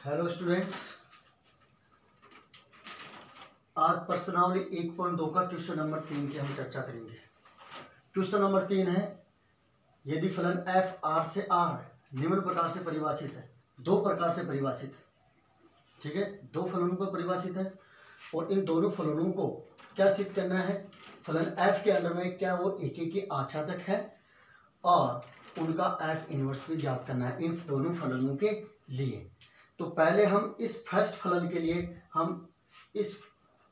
Hello students, आज प्रश्नावली 1.2 का क्वेश्चन नंबर 3 की हम चर्चा करेंगे। क्वेश्चन नंबर 3 है, यदि फलन एफ आर से आर निम्न प्रकार से परिभाषित है, दो प्रकार से परिभाषित है, ठीक है, दो फलनों पर परिभाषित है और इन दोनों फलनों को क्या सिद्ध करना है, फलन एफ के अंदर में क्या वो एक एक के आच्छादक है और उनका एफ इनवर्स भी ज्ञात करना है इन दोनों फलनों के लिए। तो पहले हम इस फर्स्ट फलन के लिए हम इस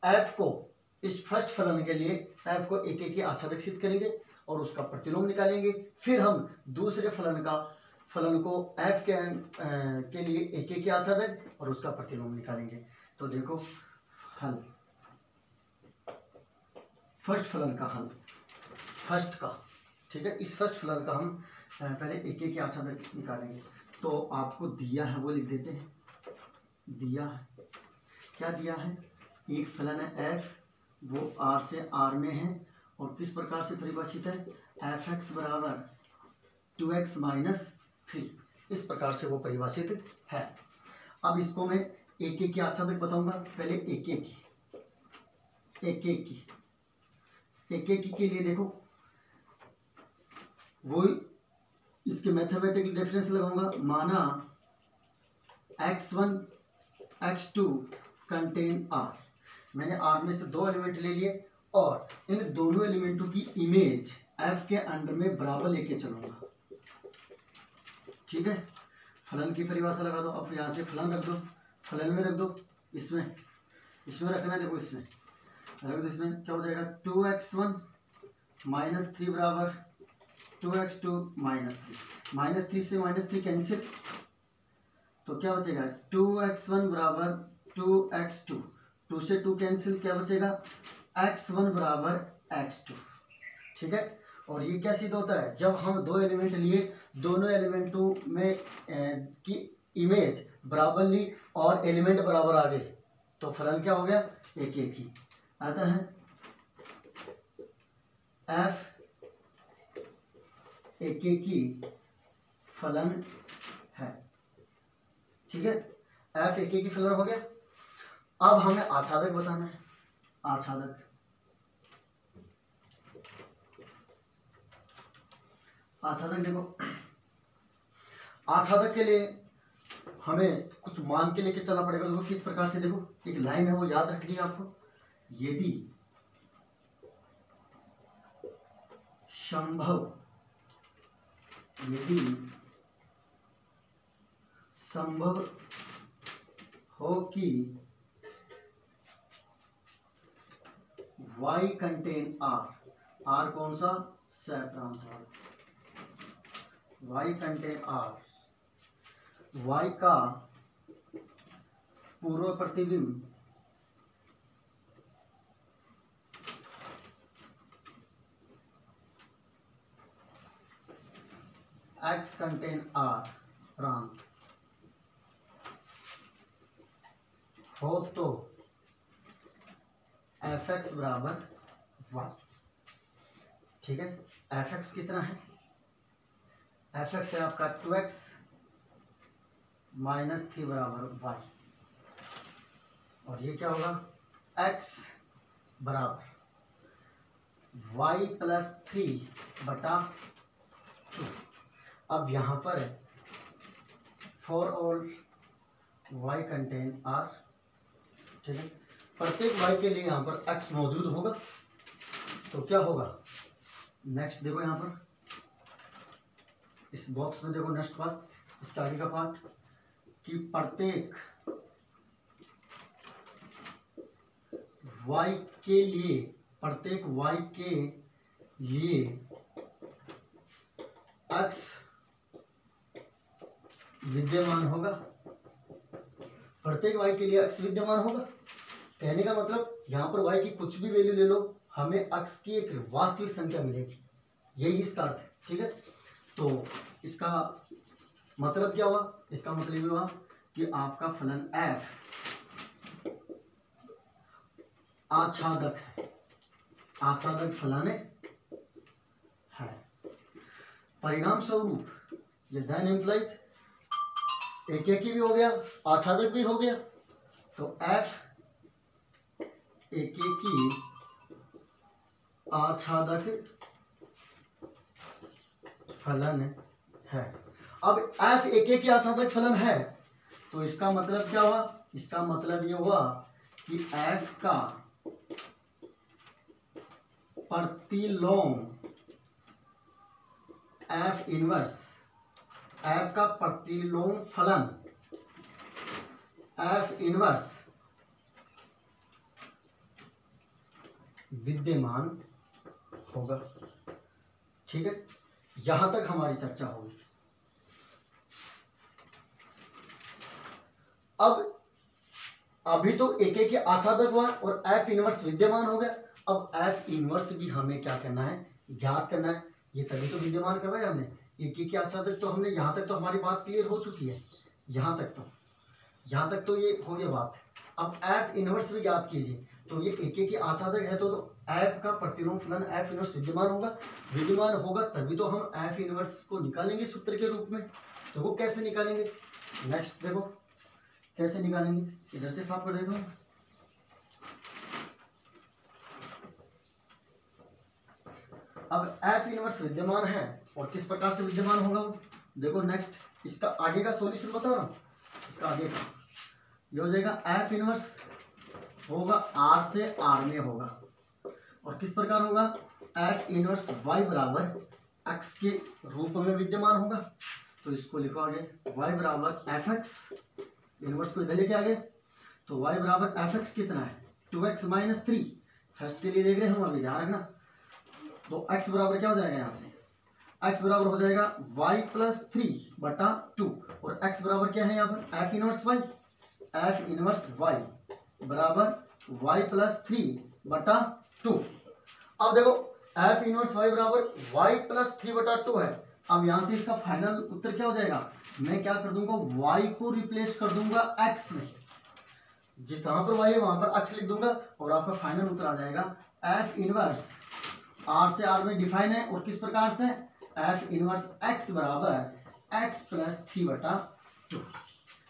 फर्स्ट फलन के लिए एफ को एक एक के आच्छादक सिद्ध करेंगे और उसका प्रतिलोम निकालेंगे। फिर हम दूसरे फलन को एफ के लिए एक एक के आच्छादक और उसका प्रतिलोम निकालेंगे। तो देखो हल, फर्स्ट फलन का हल, फर्स्ट का, ठीक है, इस फर्स्ट फलन का हम पहले एक एक के आच्छादक निकालेंगे। तो आपको दिया है वो लिख देते हैं, दिया है, क्या दिया है, एक फलन है एफ, वो आर से आर में है और किस प्रकार से परिभाषित है, एफ एक्स बराबर 2x माइनस 3, इस प्रकार से वो परिभाषित है। अब इसको मैं एक एक की आच्छादक बताऊंगा, पहले एक एक के लिए देखो, वो इसके मैथमेटिकल डिफरेंस लगाऊंगा। माना x1 x2 कंटेन r, मैंने r में से दो एलिमेंट ले लिए और इन दोनों एलिमेंटों की इमेज f के अंडर में बराबर लेके चलूंगा, ठीक है। फलन की परिभाषा लगा दो, अब यहाँ से फलन रख दो, फलन में रख दो, इसमें रखना है, देखो इसमें रख दो, इसमें क्या हो जाएगा 2x1 माइनस 3 बराबर 2x2 माइनस 3, माइनस 3 से माइनस 3 कैंसिल, तो क्या बचेगा 2x1 बराबर 2x2, 2 से 2 कैंसिल, क्या बचेगा x1 बराबर x2, ठीक है। और ये क्या सिद्ध होता है, जब हम दो एलिमेंट लिए, दोनों एलिमेंटों में की इमेज बराबर ली और एलिमेंट बराबर आ गए, तो फलन क्या हो गया, एक एक ही आता है। एफ एक एक ही फलन है, ठीक है, एफ एक एक ही फलन हो गया। अब हमें आच्छादक बताना है, आच्छादक देखो, आच्छादक के लिए हमें कुछ मान के लेके चलना पड़ेगा। देखो किस प्रकार से, देखो एक लाइन है वो याद रखनी है आपको, यदि संभव हो कि y कंटेन r कौन सा, सप्रांत, y कंटेन r, y का पूर्व प्रतिबिंब x कंटेन r प्रांत हो तो एफ एक्स बराबर 1, ठीक है। एफ एक्स कितना है, एफ एक्स है आपका 2x माइनस 3 बराबर y, और ये क्या होगा x बराबर y प्लस 3 बटा 2। अब यहाँ पर for all y contain r, ठीक है, प्रत्येक y के लिए यहाँ पर x मौजूद होगा, तो क्या होगा, नेक्स्ट देखो यहाँ पर इस बॉक्स में देखो, नेक्स्ट पार्ट, इसका आगे का पार्ट, कि प्रत्येक y के लिए x विद्यमान होगा, प्रत्येक y के लिए x विद्यमान होगा। कहने का मतलब यहाँ पर y की कुछ भी वैल्यू ले लो, हमें x की एक वास्तविक संख्या मिलेगी, यही इसका अर्थ है, ठीक है। तो इसका मतलब क्या हुआ, इसका मतलब ये हुआ कि आपका फलन f आच्छादक है, आच्छादक फलन है। परिणाम स्वरूप ये देन इम्प्लाइज एकेकी भी हो गया, आच्छादक भी हो गया। तो एफ एकेकी आच्छादक फलन है। अब एफ एकेकी आच्छादक फलन है तो इसका मतलब क्या हुआ? इसका मतलब ये हुआ कि एफ का प्रतिलोम एफ इनवर्स, एफ का प्रतिलोम फलन एफ इनवर्स विद्यमान होगा। ठीक है, यहां तक हमारी चर्चा होगी। अब अभी तो एक एक आच्छादक हुआ और एफ इनवर्स विद्यमान हो गया। अब एफ इनवर्स भी हमें क्या करना है? ज्ञात करना है। ये तभी तो विद्यमान करवाया हमने। एक एक आच्छादक तो हमने, यहां तक तो हमारी बात क्लियर हो चुकी है। यहां तक तो ये हो गया बात। अब एफ इनवर्स भी ज्ञात कीजिए। तो ये एक एक आच्छादक है तो एफ का प्रतिलोम फलन एफ इनवर्स विद्यमान होगा तभी तो हम एफ इनवर्स को निकालेंगे सूत्र के रूप में। तो वो कैसे निकालेंगे? नेक्स्ट देखो कैसे निकालेंगे। इधर से साफ कर देता हूं। अब एफ इनवर्स विद्यमान है और किस प्रकार से विद्यमान होगा वो देखो। नेक्स्ट इसका आगे का सॉल्यूशन बता रहा हूं। इसका आगे का ये हो जाएगा एफ इनवर्स होगा आर से आर में होगा और किस प्रकार होगा? एफ इनवर्स वाई बराबर एक्स के रूप में विद्यमान होगा। तो इसको लिखो आगे वाई बराबर एफ एक्स, इनवर्स को इधर लेके आगे। तो वाई बराबर एफ एक्स कितना है? 2x minus 3। फर्स्ट के लिए देख रहे हैं हम, अभी ध्यान रखना। तो x बराबर क्या हो जाएगा? यहाँ से x बराबर हो जाएगा y प्लस 3 बटा 2 और x बराबर क्या है यहाँ पर? F inverse y। F inverse y बराबर y प्लस 3 बटा 2। अब देखो एफ इनवर्स y बराबर y प्लस 3 बटा 2 है। अब यहां से इसका फाइनल उत्तर क्या हो जाएगा? मैं क्या कर दूंगा? y को रिप्लेस कर दूंगा x में। जहां पर y है वहां पर x लिख दूंगा और आपका फाइनल उत्तर आ जाएगा एफ इनवर्स r से r में डिफाइन है और किस प्रकार से? एफ इनवर्स x बराबर x प्लस 3 बटा 2।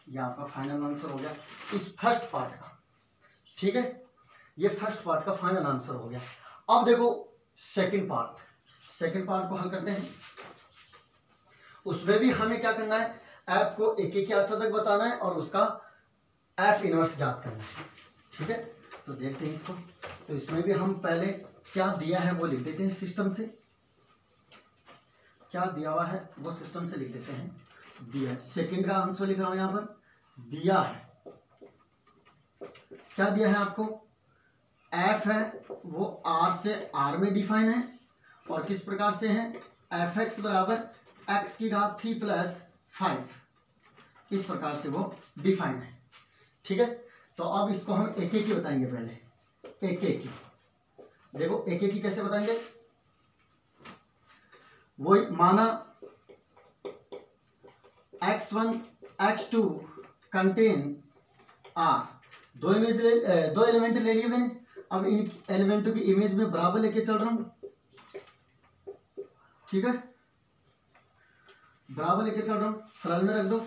ये आपका फाइनल आंसर हो गया इस फर्स्ट पार्ट का। ठीक है, ये फर्स्ट पार्ट का फाइनल आंसर हो गया। अब देखो सेकंड पार्ट को हल करते हैं। उसमें भी हमें क्या करना है? एफ को एक एक आच्छादक बताना है और उसका एफ इनवर्स ज्ञात करना है। ठीक है, तो देखते हैं इसको। तो इसमें भी हम पहले क्या दिया है वो लिख देते हैं सिस्टम से। क्या दिया हुआ है वो सिस्टम से लिख देते हैं। दिया है, सेकंड का आंसर लिख रहा हूं यहां पर। दिया है, क्या दिया है आपको? एफ है वो आर से आर में डिफाइन है और किस प्रकार से है? एफ एक्स बराबर एक्स की घात 3 प्लस 5, इस प्रकार से वो डिफाइन है। ठीक है, तो अब इसको हम एक एक ही बताएंगे। पहले एक एक ही देखो, एक एक ही कैसे बताएंगे? वही माना x1 x2 कंटेन आर। दो एलिमेंट ले लिए मैंने। अब इन एलिमेंटों की इमेज में बराबर लेके चल रहा हूं। ठीक है, बराबर लेके चल रहा हूं। फलन में रख दो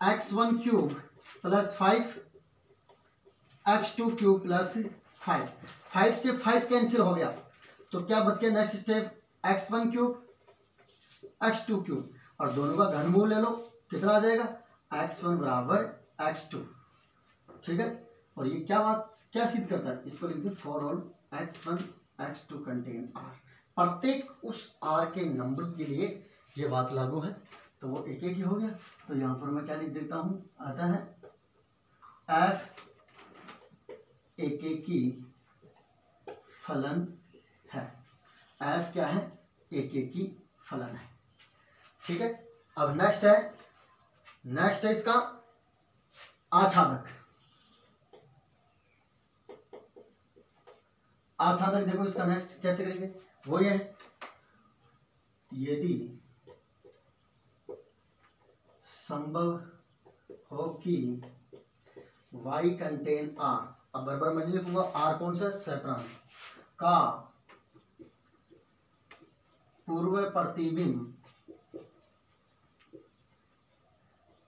x1 cube plus 5 x2 cube plus 5। 5 से 5 कैंसिल हो गया तो क्या बच गया? Next step x1 cube x2 cube और दोनों का घनमूल ले लो। कितना आ जाएगा? x1 बराबर x2। ठीक है, और ये क्या सिद्ध करता है? इसको लिख दो for all x1 x2 contain r। प्रत्येक उस r के नंबर के लिए ये बात लागू है। तो वो एक एक ही हो गया। तो यहां पर मैं क्या लिख देता हूं? आता है f एक एक की फलन है। f क्या है? एक एक की फलन है। ठीक है, अब नेक्स्ट है इसका आच्छादक। देखो इसका नेक्स्ट कैसे करेंगे? वो ये है, यदि संभव हो कि y कंटेन r, अब बराबर मैं नहीं लिखूंगा, r कौन सा? सैपरान का पूर्व प्रतिबिंब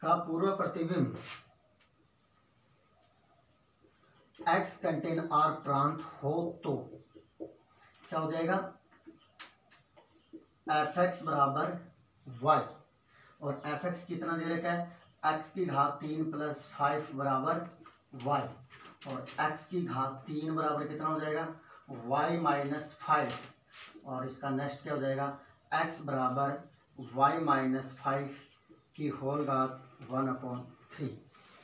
का पूर्व प्रतिबिंब x कंटेन R प्रांत हो तो क्या हो जाएगा, fx बराबर y, और fx कितना दे रखा है, x की घात 3 प्लस 5 बराबर y, और x की घात 3 बराबर कितना हो जाएगा, y माइनस 5, और इसका नेक्स्ट क्या हो जाएगा, x बराबर y माइनस 5 की होल घात 1/3।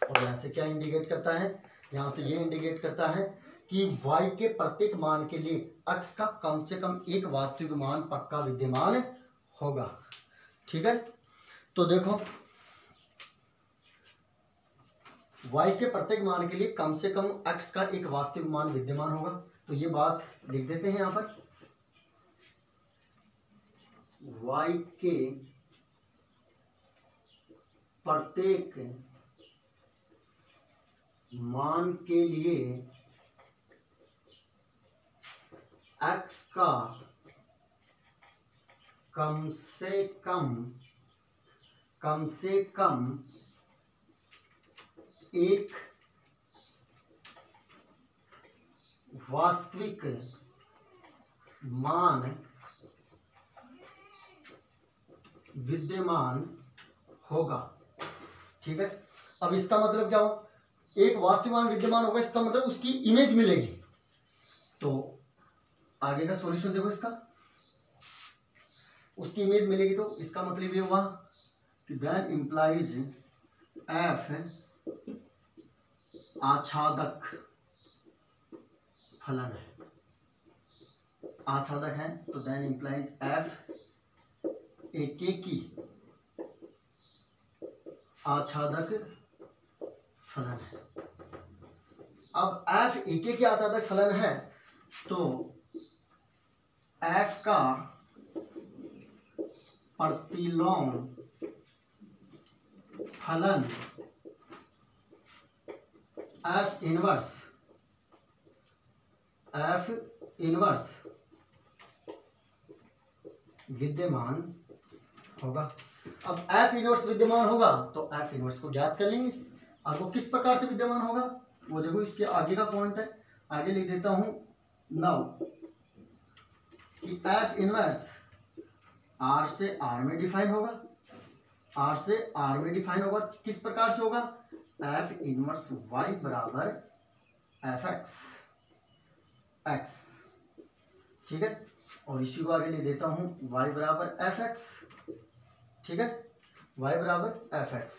और यहाँ से क्या इंडिकेट करता है, यहाँ से ये इंडिकेट करता है कि y के प्रत्येक मान के लिए x का कम से कम एक वास्तविक मान पक्का विद्यमान होगा। ठीक है, तो देखो y के प्रत्येक मान के लिए कम से कम x का एक वास्तविक मान विद्यमान होगा, तो ये बात लिख देते हैं यहाँ पर, y के प्रत्येक मान के लिए x का कम से कम एक वास्तविक मान विद्यमान होगा। ठीक है, अब इसका मतलब क्या हो, एक वास्तविक मान विद्यमान होगा, इसका मतलब उसकी इमेज मिलेगी। तो आगे का सॉल्यूशन देखो, इसका उसकी इमेज मिलेगी, तो इसका मतलब ये हुआ कि देन इंप्लाइज एफ आच्छादक फलन है, आच्छादक है, तो देन इंप्लाइज एफ एकेकी आच्छादक फलन है। अब एफ एकेकी आच्छादक फलन है, तो एफ का प्रतिलोम फलन एफ इनवर्स विद्यमान होगा। अब एफ इनवर्स विद्यमान होगा तो एफ इनवर्स को ज्ञात कर लेंगे। अब वो किस प्रकार से विद्यमान होगा वो देखो, इसके आगे का पॉइंट है, आगे लिख देता हूं नाउ कि एफ इनवर्स आर से आर में डिफाइन होगा, आर से आर में डिफाइन होगा। किस प्रकार से होगा, एफ इनवर्स वाई बराबर एफ एक्स। ठीक है, और इसी को आगे लिख देता हूं y बराबर एफ एक्स। ठीक है, y बराबर एफ एक्स।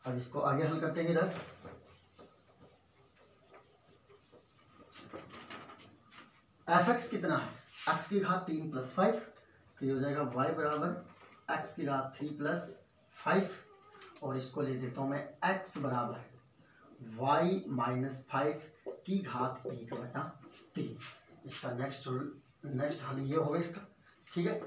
अब इसको आगे हल करते हैं इधर। एफ एक्स कितना है, x की घात 3 प्लस 5, तो ये हो जाएगा y बराबर x की घात 3 प्लस 5, और इसको ले देता हूं मैं x बराबर y माइनस 5 की घात 1/3। इसका नेक्स्ट हल ये होगा इसका। ठीक है,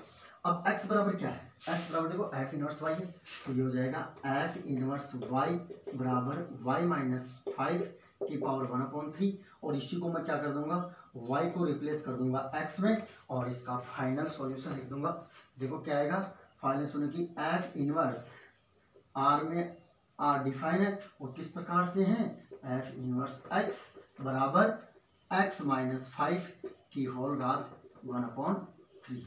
अब x बराबर क्या है, x बराबर देखो एफ इनवर्स y है, तो ये हो जाएगा एफ इनवर्स y बराबर y माइनस 5 की पावर 1/3, और इसी को मैं क्या कर दूंगा, y को रिप्लेस कर दूंगा x में, और इसका फाइनल सॉल्यूशन लिख दूंगा। देखो क्या आएगा फाइनल सॉल्यूशन की एफ इनवर्स r में r डिफाइन है, और किस प्रकार से है, एफ इनवर्स x बराबर x माइनस 5 की होल घात 1/3।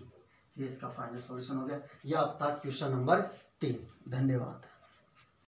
ये इसका फाइनल सॉल्यूशन हो गया। यह अब तक क्वेश्चन नंबर 3। धन्यवाद।